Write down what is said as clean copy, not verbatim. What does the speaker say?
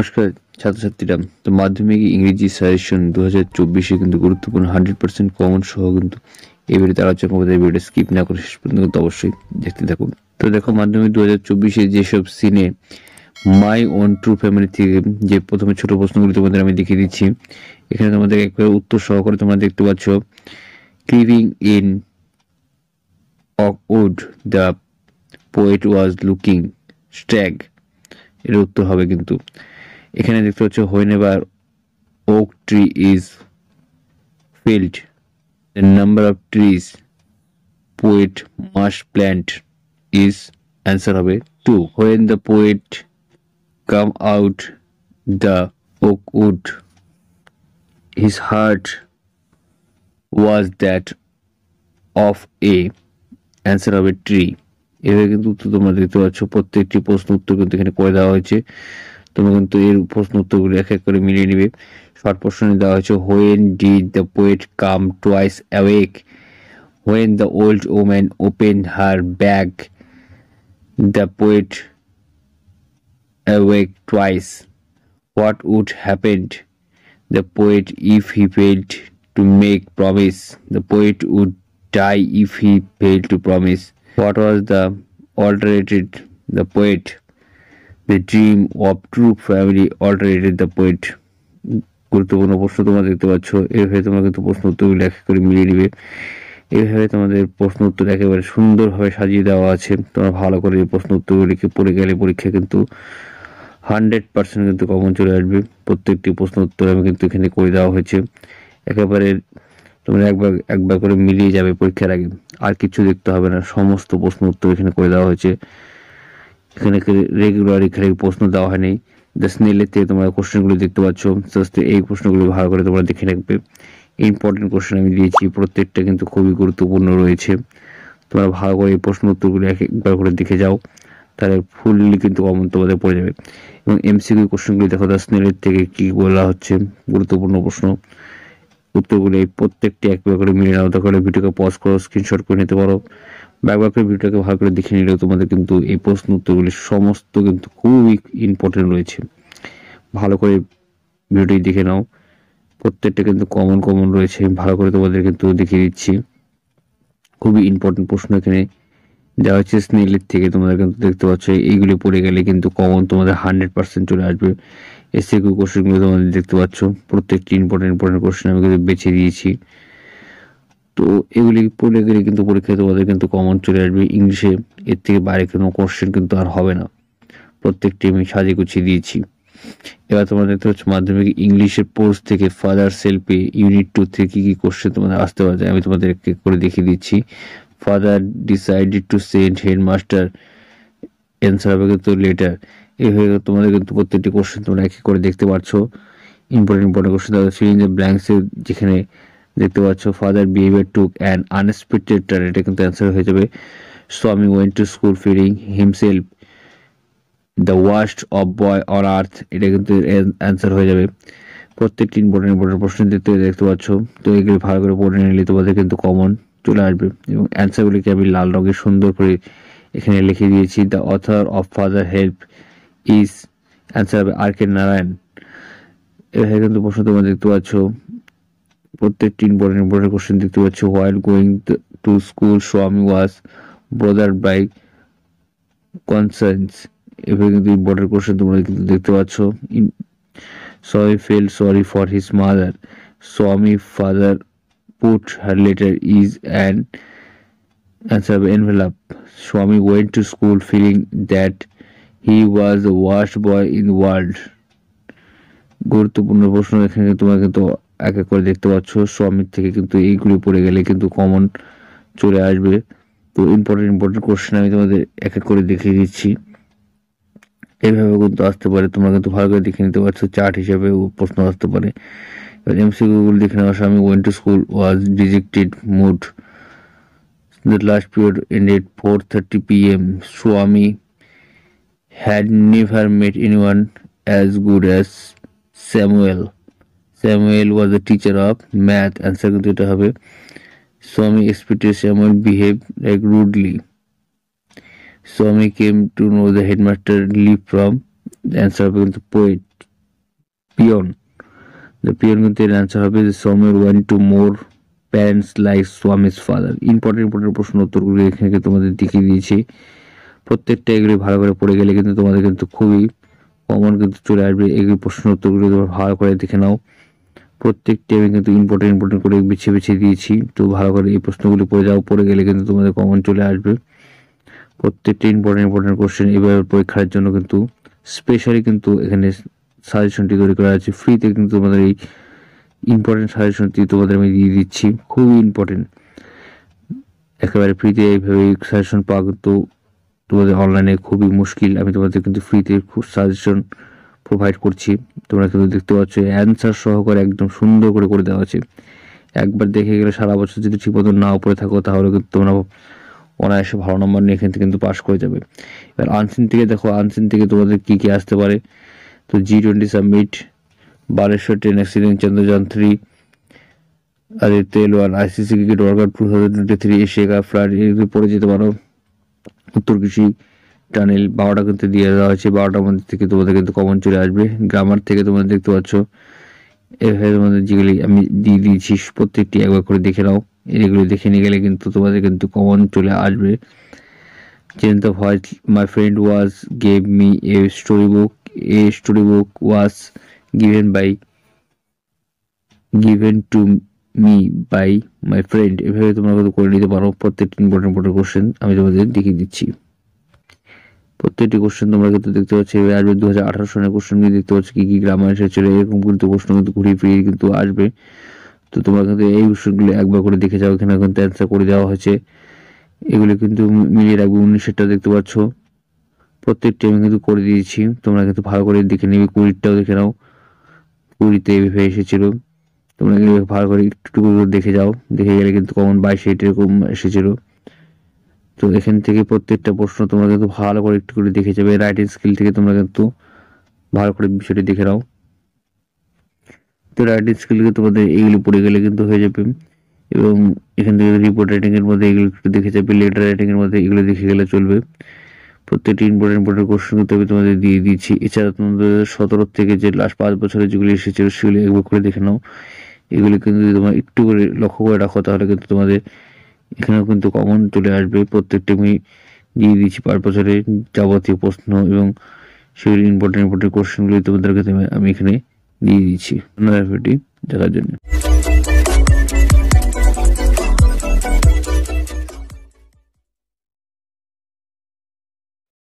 নমস্কার ছাত্রছাত্রীরা। তো মাধ্যমিক ইংরেজি সাজেশন 2024 কিন্তু গুরুত্বপূর্ণ 100% কমন সহ কিন্তু এই ভিডিওতে আলোচনা করবো। এই ভিডিওটা স্কিপ না করে শেষ পর্যন্ত কিন্তু অবশ্যই দেখতে থাকুন। তো দেখো, মাধ্যমিক 2024 যেসব সিনে মাই ওন ট্রু ফ্যামিলি থেকে যে প্রথমে ছোট প্রশ্নগুলি তোমাদের আমি দেখিয়ে দিচ্ছি। এখানে তোমাদের একবার উত্তর সহকারে তোমরা দেখতে পাচ্ছ, cleaving in oak wood the poet was looking stag, এর উত্তর হবে কিন্তু এখানে দেখতে পাচ্ছ, whenever oak tree is felled the number of trees poet must plant is answer হবে 2. When the poet come out the oak wood his heart was that of a answer হবে tree. এভাবে কিন্তু উত্তর তোমরা দেখতে পাচ্ছ। প্রত্যেকটি প্রশ্ন উত্তর কিন্তু এখানে করে দেওয়া হয়েছে। তোমরা কিন্তু এর প্রশ্ন উত্তরগুলো এক এক করে মিলিয়ে নিবে। শর্ট প্রশ্নে দেওয়া হয়েছে, when did the poet come twice awake? When the old woman opened her bag the poet awake twice. What would happen the poet if he failed to make promise? The poet would die if he failed to promise. What was the alterated the poet? The dream of true family alterated the poet. গুরুত্বপূর্ণ প্রশ্ন তোমরা দেখতে পাচ্ছ। এইভাবে তোমরা কিন্তু প্রশ্ন উত্তরগুলো এক করে মিলিয়ে নিবে। এইভাবে তোমাদের প্রশ্ন উত্তর একেবারে সুন্দরভাবে সাজিয়ে দেওয়া আছে। তোমরা ভালো করে এই প্রশ্ন উত্তরগুলিকে পড়ে গেলে পরীক্ষা কিন্তু 100% কিন্তু কমন চলে আসবে। প্রত্যেকটি প্রশ্ন উত্তর আমি কিন্তু এখানে করে দেওয়া হয়েছে। একেবারে তোমরা একবার করে মিলিয়ে যাবে পরীক্ষার আগে, আর কিছু দেখতে হবে না। সমস্ত প্রশ্ন উত্তর এখানে করে দেওয়া হয়েছে। এখানে রেগুলার এখানে প্রশ্ন দেওয়া হয়নি। দ্য স্নেলের থেকে তোমরা কোশ্চেনগুলো দেখতে পাচ্ছ। এই প্রশ্নগুলো ভালো করে তোমরা দেখে রাখবে। ইম্পর্টেন্ট কোশ্চেন আমি দিয়েছি, প্রত্যেকটা কিন্তু খুবই গুরুত্বপূর্ণ রয়েছে। তোমরা ভালো করে এই প্রশ্ন উত্তরগুলো একবার করে দেখে যাও, তাহলে ফুললি কিন্তু কমন তোমাদের পড়ে যাবে। এবং এমসিকিউ কোশ্চেনগুলি দেখো, দ্য স্নেলের থেকে কি বলা হচ্ছে, গুরুত্বপূর্ণ প্রশ্ন। উত্তরগুলো এই প্রত্যেকটি একবার করে মিলিয়ে নাও। তাহলে ভিডিওকে পজ করো, স্ক্রিনশট করে নিতে পারো। একবার করে ভিডিওটাকে ভালো করে দেখে নিলেও তোমাদের কিন্তু এই প্রশ্ন উত্তরগুলি সমস্ত কিন্তু খুবই ইম্পর্টেন্ট রয়েছে। ভালো করে ভিডিওটি দেখে নাও, প্রত্যেকটা কিন্তু কমন রয়েছে। ভালো করে তোমাদের কিন্তু দেখিয়ে দিচ্ছি। খুবই ইম্পর্টেন্ট প্রশ্ন এখানে দেওয়া হচ্ছে স্নেলের থেকে। তোমরা কিন্তু দেখতে পাচ্ছ, এইগুলি পড়ে গেলে কিন্তু কমন তোমাদের 100% চলে আসবে। এসিকিউ কোশ্চেনগুলো তোমাদের দেখতে পাচ্ছ, প্রত্যেকটি ইম্পর্টেন্ট কোশ্চেন আমি কিন্তু বেছে দিয়েছি। তো এগুলি পড়ে গেলে কিন্তু পরীক্ষায় তোমাদের কিন্তু কমন চলে আসবে। ইংলিশে এর থেকে বাইরে কোনো কোশ্চেন কিন্তু আর হবে না, প্রত্যেকটি আমি সাজিয়ে গুছিয়ে দিয়েছি। এবার তোমরা দেখতে পাচ্ছ, মাধ্যমিক ইংলিশের পোর্স থেকে ফাদার সেলফে ইউনিট 2 থেকে কি কোশ্চেন তোমাদের আসতে পারে আমি তোমাদের এক এক করে দেখিয়ে দিচ্ছি। Father decided to send headmaster, answer হবে কিন্তু লেটার। এইভাবে তোমাদের কিন্তু প্রত্যেকটি কোশ্চেন তোমরা এক এক করে দেখতে পাচ্ছ। Important question fill in the ব্ল্যাঙ্কসে যেখানে দেখতে পাচ্ছ, father behaviour took an unexpected turn, এটা কিন্তু অ্যান্সার হয়ে যাবে। Swami went to school feeling himself the worst of boy on earth, এটা কিন্তু অ্যান্সার হয়ে যাবে। প্রত্যেকটি ইম্পর্টেন্ট প্রশ্ন দেখতে পাচ্ছ। তো এগুলি ভালো করে পড়ে নিলে তোমাদের কিন্তু কমন চলে আসবে। এবং অ্যান্সারগুলিকে আমি লাল রঙে সুন্দর করে এখানে লিখে দিয়েছি। The author of father help is, answer হবে আর কে নারায়ণ। এভাবে কিন্তু প্রশ্ন তোমরা দেখতে পাচ্ছ। প্রত্যেকটি ইম্পর্টেন্ট কোশ্চেন দেখতে পাচ্ছ। হোয়াইল গোয়িং টু স্কুল স্বামী ওয়াজ ব্রদার্ড বাই কনসার্নস, এভাবে কিন্তু ইম্পর্টেন্ট কোশ্চেন তোমরা কিন্তু দেখতে পাচ্ছ। Swami felt sorry for his mother. Swami father put her letter is an answer envelope. Swami went to school feeling that he was the worst boy in the world. গুরুত্বপূর্ণ প্রশ্ন এখানে তোমরা কিন্তু এক এক করে দেখতে পাচ্ছ। স্বামীর থেকে কিন্তু এইগুলি পড়ে গেলে কিন্তু কমন চলে আসবে। তো ইম্পর্টেন্ট কোশ্চেন আমি তোমাদের এক এক করে দেখিয়ে দিচ্ছি। এইভাবে কিন্তু আসতে পারে, তোমরা কিন্তু ভালো করে দেখে নিতে পারছো। চার্ট হিসাবে প্রশ্ন আসতে পারে। এবার এমসিকিউগুলো দেখে নেওয়া, Swami went to school was dejected mood, the last period ended 4:30 PM. Swami had never met anyone as good as Samuel. Samuel was the teacher of math. Answer কিন্তু এটা হবে, Swami expected Samuel behave like rudely. Swami came to know the headmaster leave from, the answer হবে কিন্তু poet. Peon. The peon কিন্তু এর answer হবে সৌমের one two more parents like Swami's father. Important প্রশ্ন উত্তরগুলো এখানে তোমাদের দেখিয়ে দিয়েছি। প্রত্যেকটা এগুলি ভালো করে পড়ে গেলে কিন্তু তোমাদের কিন্তু খুবই কমন কিন্তু চলে আসবে। এগুলি প্রশ্ন উত্তরগুলো তোমরা ভালো করে দেখে নাও। প্রত্যেকটি আমি কিন্তু ইম্পর্টেন্ট করে বেছে দিয়েছি। তো ভালো করে এই প্রশ্নগুলি পড়ে যাও, পড়ে গেলে কিন্তু তোমাদের কমন চলে আসবে। প্রত্যেকটি ইম্পর্টেন্ট কোশ্চেন এবার পরীক্ষার জন্য কিন্তু স্পেশালি কিন্তু এখানে সাজেশনটি তৈরি করা আছে। ফ্রিতে কিন্তু তোমাদের এই ইম্পর্টেন্ট সাজেশনটি তোমাদের আমি দিয়ে দিচ্ছি, খুবই ইম্পর্টেন্ট। একেবারে ফ্রিতে এইভাবে সাজেশন পাওয়া কিন্তু তোমাদের অনলাইনে খুবই মুশকিল। আমি তোমাদের কিন্তু ফ্রিতে সাজেশন প্রোভাইড করছি। তোমরা কিন্তু দেখতে পাচ্ছ অ্যান্সার সহকারে একদম সুন্দর করে দেওয়া আছে। একবার দেখে গেলে সারা বছর যদি ঠিক মতো নাও পড়ে থাকো তাহলে কিন্তু তোমরা অনায়াসে ভালো নম্বর নিয়ে এখান থেকে কিন্তু পাস করে যাবে। এবার আনসিন থেকে দেখো, আনসিন থেকে তোমাদের কী কী আসতে পারে। তো G20 summit, Baleshwar train accident, Chandrayaan three, Aditya L one, ICC cricket world cup 2023, Asia cup flood, এগুলো পড়ে যেতে পারো। উত্তর কৃষি টানেল 12টা কিন্তু দিয়ে দেওয়া হয়েছে। 12টার মধ্যে থেকে তোমাদের কিন্তু কমন চলে আসবে। গ্রামার থেকে তোমরা দেখতে পাচ্ছ এভাবে তোমাদের যেগুলি আমি দিয়ে দিয়েছি প্রত্যেকটি একবার করে দেখে নাও। এগুলো দেখে নিয়ে গেলে কিন্তু তোমাদের কিন্তু কমন চলে আসবে। Change the white my friend was gave me a story book, a story book was given to me by my friend. এভাবে তোমরা কিন্তু করে নিতে পারো। প্রত্যেকটি ইম্পর্টেন্ট কোশ্চেন আমি তোমাদের দেখিয়ে দিচ্ছি। প্রত্যেকটি কোশ্চেন তোমরা কিন্তু দেখতে পাচ্ছ এবার আসবে। 2018 সালের কোশ্চেন দেখতে পাচ্ছ কি কি গ্রামার এসেছিল, এরকম কিন্তু প্রশ্ন কিন্তু ঘুরিয়ে ফিরিয়ে কিন্তু আসবে। তো তোমরা কিন্তু এই কোশ্চেনগুলো একবার করে দেখে যাও, এখানে কিন্তু অ্যান্সার করে দেওয়া হয়েছে। এগুলো কিন্তু মিলিয়ে রাখবে। 19-টা দেখতে পাচ্ছ প্রত্যেকটি আমি কিন্তু করে দিয়েছি, তোমরা কিন্তু ভালো করে দেখে নেবে। 20টাও দেখে নাও, 20তে এভাবে এসেছিল। তোমরা এগুলো ভালো করে একটু দেখে যাও, দেখে গেলে কিন্তু কমন 22 এরকম এসেছিল। তো এখান থেকে প্রত্যেকটা প্রশ্ন তোমরা কিন্তু ভালো করে একটু করে দেখে যাবে। রাইটিং স্কিল থেকে তোমরা কিন্তু ভালো করে বিষয়টি দেখে নাও। তো রাইটিং স্কিলকে তোমাদের এইগুলো পড়ে গেলে কিন্তু হয়ে যাবে। এবং এখান থেকে রিপোর্ট রাইটিং এর মধ্যে এগুলো একটু দেখে যাবে। লেটার রাইটিং এর মধ্যে এগুলো দেখে গেলে চলবে। প্রত্যেকটি ইম্পর্টেন্ট কোশ্চেন কিন্তু আমি তোমাদের দিয়ে দিচ্ছি। এছাড়া তোমাদের 17 থেকে যে লাস্ট 5 বছরে যেগুলি এসেছিল সেগুলি একবার করে দেখে নাও। এগুলি কিন্তু যদি তোমরা একটু করে লক্ষ্য করে রাখো তাহলে কিন্তু তোমাদের এখানেও কিন্তু কমন চলে আসবে। প্রত্যেকটি আমি দিয়ে দিচ্ছি 5 বছরের যাবতীয় প্রশ্ন এবং সেগুলি ইম্পর্টেন্ট কোশ্চেনগুলি তোমাদেরকে আমি এখানে দিয়ে দিচ্ছি। ধন্যবাদ ভিডিওটি দেখার জন্য।